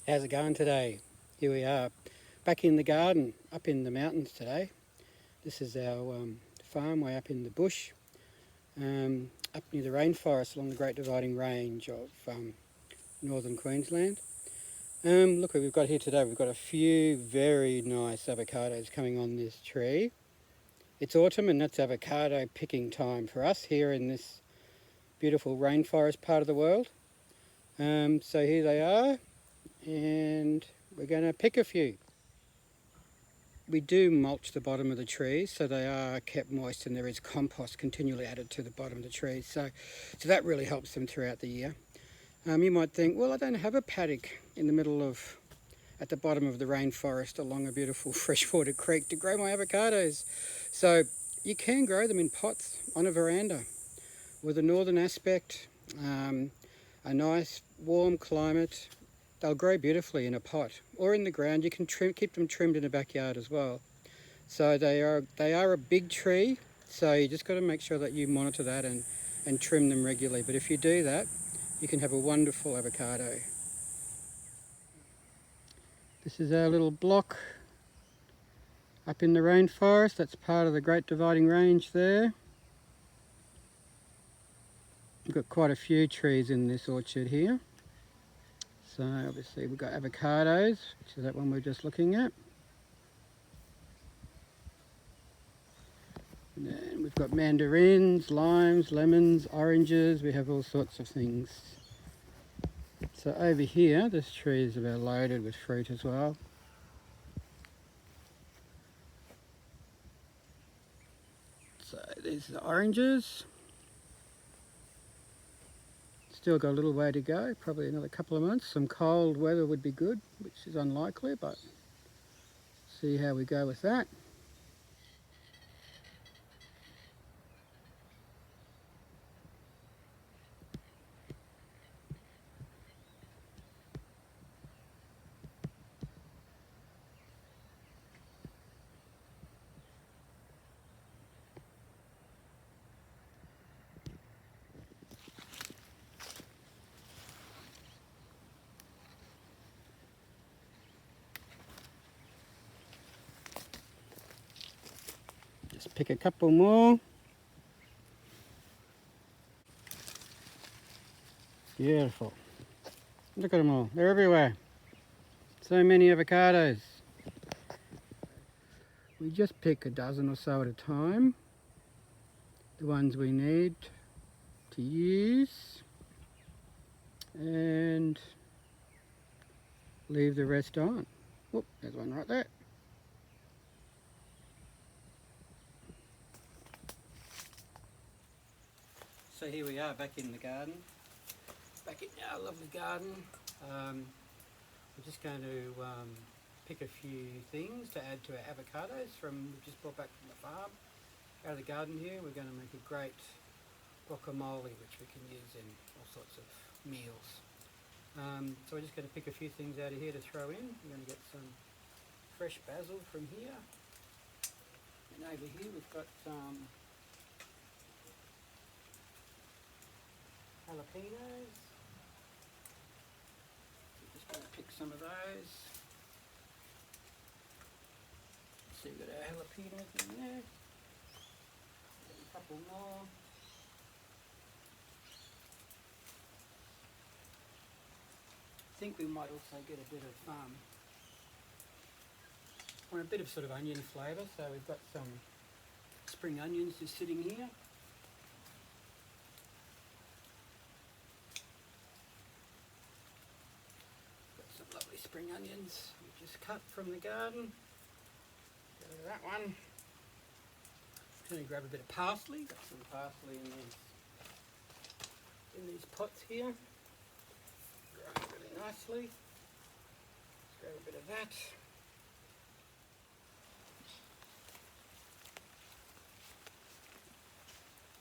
How's it going today? Here we are, back in the garden, up in the mountains today. This is our farm way up in the bush, up near the rainforest along the Great Dividing Range of northern Queensland. Look what we've got here today. We've got a few very nice avocados coming on this tree. It's autumn and that's avocado picking time for us here in this beautiful rainforest part of the world. So here they are, and we're going to pick a few. We do mulch the bottom of the trees so they are kept moist, and there is compost continually added to the bottom of the trees, so that really helps them throughout the year. You might think, well, I don't have a paddock in the middle of, at the bottom of the rainforest along a beautiful freshwater creek to grow my avocados. So you can grow them in pots on a veranda with a northern aspect, a nice warm climate. They'll grow beautifully in a pot or in the ground. You can keep them trimmed in the backyard as well. So they are a big tree, so you just got to make sure that you monitor that and trim them regularly. But if you do that, you can have a wonderful avocado. This is our little block up in the rainforest. That's part of the Great Dividing Range there. We've got quite a few trees in this orchard here. So obviously we've got avocados, which is that one we're just looking at. And then we've got mandarins, limes, lemons, oranges. We have all sorts of things. So over here, this tree is about loaded with fruit as well. So these are the oranges. Still got a little way to go, probably another couple of months. Some cold weather would be good, which is unlikely, but see how we go with that. Just pick a couple more. Beautiful. Look at them all. They're everywhere. So many avocados. We just pick a dozen or so at a time. The ones we need to use. And leave the rest on. Whoop, there's one right there. So here we are back in the garden, back in our lovely garden. We're just going to pick a few things to add to our avocados we've just brought back from the farm. Out of the garden here, we're going to make a great guacamole, which we can use in all sorts of meals. So we're just going to pick a few things out of here to throw in. We're going to get some fresh basil from here. And over here we've got some jalapenos. We're just going to pick some of those. So we've got our jalapenos in there. Get a couple more. I think we might also get a bit of a bit of sort of onion flavour. So we've got some spring onions just sitting here. Got some lovely spring onions we just cut from the garden. Go to that one. Just going to grab a bit of parsley. Got some parsley in these pots here. Growing really nicely. Let's grab a bit of that.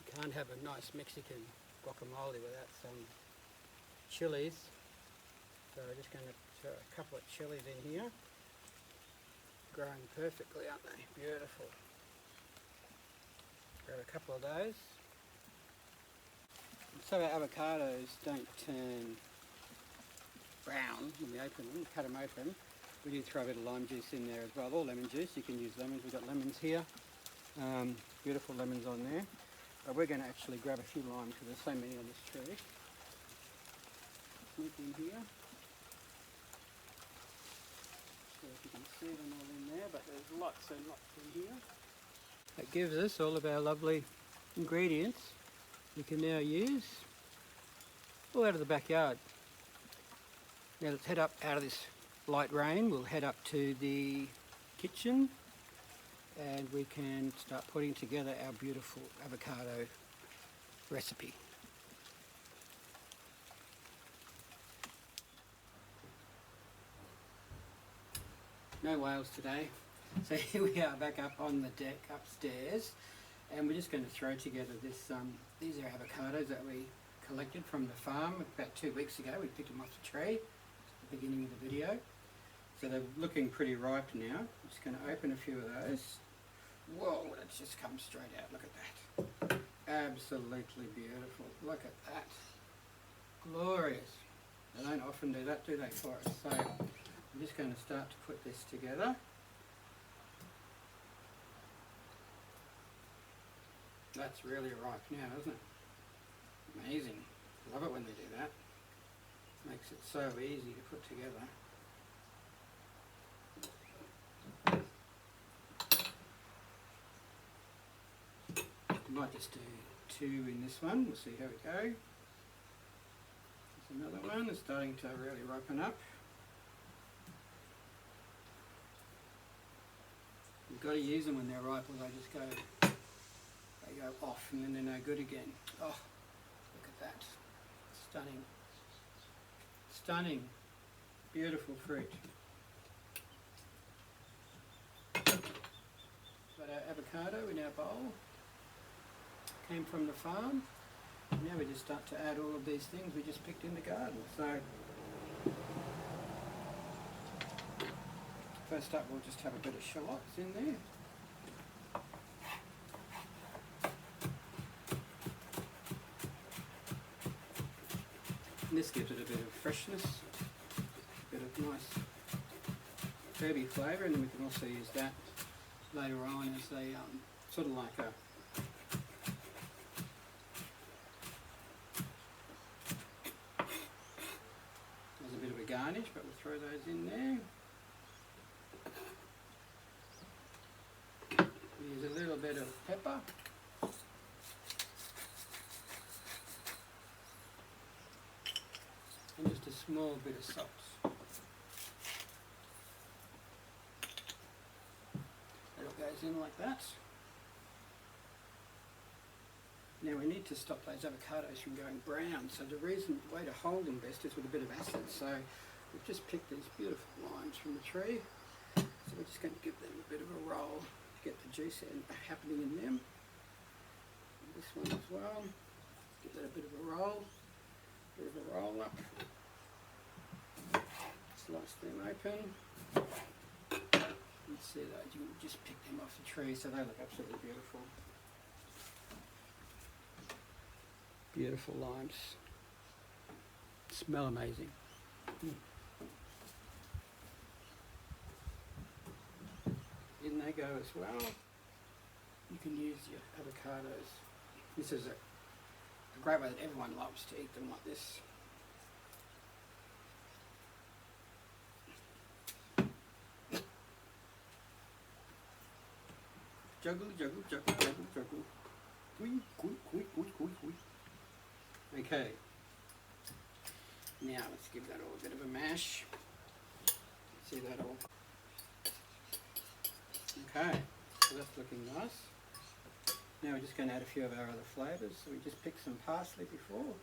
You can't have a nice Mexican guacamole without some chillies. So we're just going to throw a couple of chillies in here. Growing perfectly, aren't they? Beautiful. Grab a couple of those. So our avocados don't turn brown on, when we open them, cut them open, we do throw a bit of lime juice in there as well, or lemon juice. You can use lemons. We've got lemons here, beautiful lemons on there. But we're going to actually grab a few limes because there's so many on this tree. Sneak in here. So if you can see them all in there, but there's lots and lots in here. That gives us all of our lovely ingredients we can now use all out of the backyard. Now let's head up out of this light rain. We'll head up to the kitchen and we can start putting together our beautiful avocado recipe. No whales today, so here we are back up on the deck upstairs, and we're just going to throw together this. These are avocados that we collected from the farm about 2 weeks ago. We picked them off the tree at the beginning of the video, so they're looking pretty ripe now. I'm just going to open a few of those. Whoa, that's just come straight out. Look at that. Absolutely beautiful. Look at that. Glorious. They don't often do that, do they, for us? So I'm just going to start to put this together. That's really ripe now, isn't it? Amazing. Love it when they do that. Makes it so easy to put together. Might just do 2 in this one. We'll see how we go. There's another one that's starting to really ripen up. You've got to use them when they're ripe, or they just go off and then they're no good again. Oh, look at that. Stunning. Stunning. Beautiful fruit. Got our avocado in our bowl. Came from the farm. Now we just start to add all of these things we just picked in the garden. So first up we'll just have a bit of shallots in there. And this gives it a bit of freshness, a bit of nice herby flavour, and then we can also use that later on as a sort of like a garnish, but we'll throw those in there. Use a little bit of pepper. And just a small bit of salt. That all goes in like that. Now we need to stop those avocados from going brown, so the way to hold them best is with a bit of acid. So we've just picked these beautiful limes from the tree, so we're just going to give them a bit of a roll to get the juice happening in them. And this one as well, give that a bit of a roll up. Slice them open. You can see that you just pick them off the tree, so they look absolutely beautiful. Beautiful limes. Smell amazing. In they go as well. You can use your avocados. This is a great way that everyone loves to eat them like this. Juggle, juggle, juggle, juggle, juggle. Okay, now let's give that all a bit of a mash. See that all? Okay, so that's looking nice. Now we're just going to add a few of our other flavours. So we just picked some parsley before.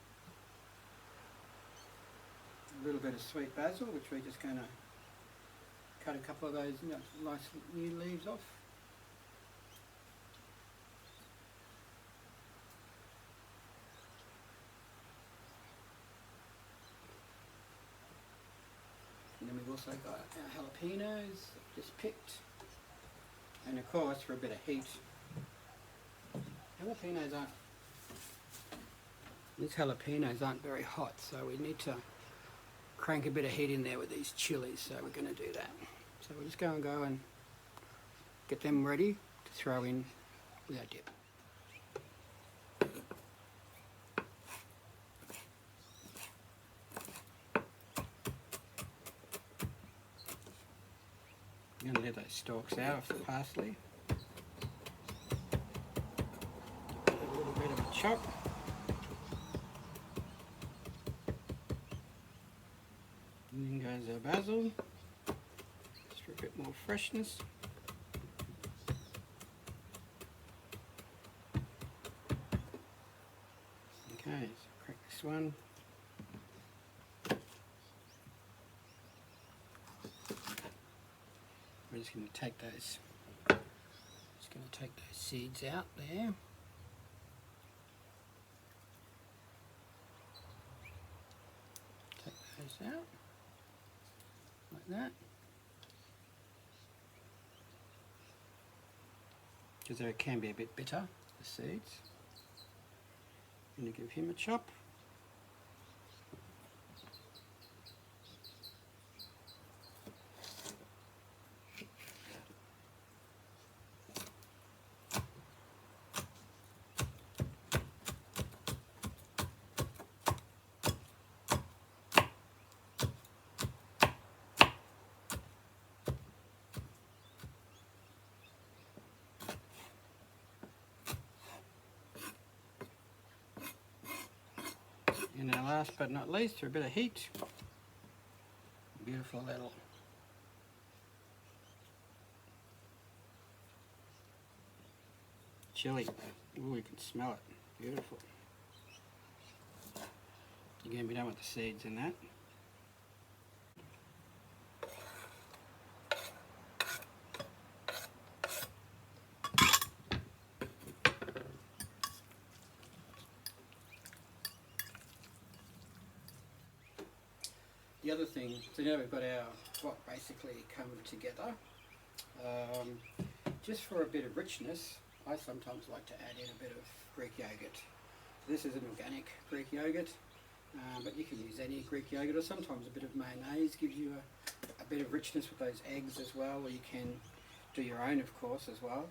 A little bit of sweet basil, which we're just going to cut a couple of those nice new leaves off. And then we've also got our jalapenos, just picked. And of course, for a bit of heat, these jalapenos aren't very hot, so we need to crank a bit of heat in there with these chilies, so we're going to do that. So we'll just go and get them ready to throw in with our dip. I'm going to let those stalks out of the parsley. A little bit of a chop. And then goes our basil, just for a bit more freshness. Okay, so crack this one. We're just going to take those. Seeds out there. Take those out like that, because they can be a bit bitter, the seeds. I'm going to give him a chop. And now last but not least, for a bit of heat, beautiful little chili. Oh, you can smell it. Beautiful. Again, we don't want the seeds in that. The other thing, so now we've got our pot basically come together. Just for a bit of richness, I sometimes like to add in a bit of Greek yogurt. So this is an organic Greek yogurt, but you can use any Greek yogurt, or sometimes a bit of mayonnaise gives you a bit of richness with those eggs as well, or you can do your own, of course, as well.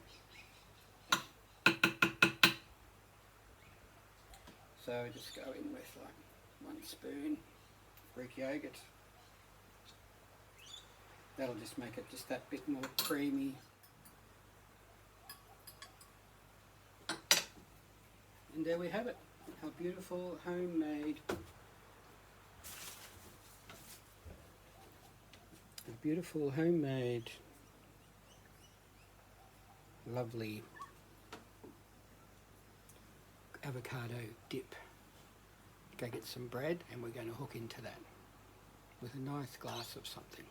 So just go in with like 1 spoon Greek yogurt. That'll just make it just that bit more creamy. And there we have it, our beautiful homemade, lovely avocado dip. Go get some bread and we're going to hook into that with a nice glass of something.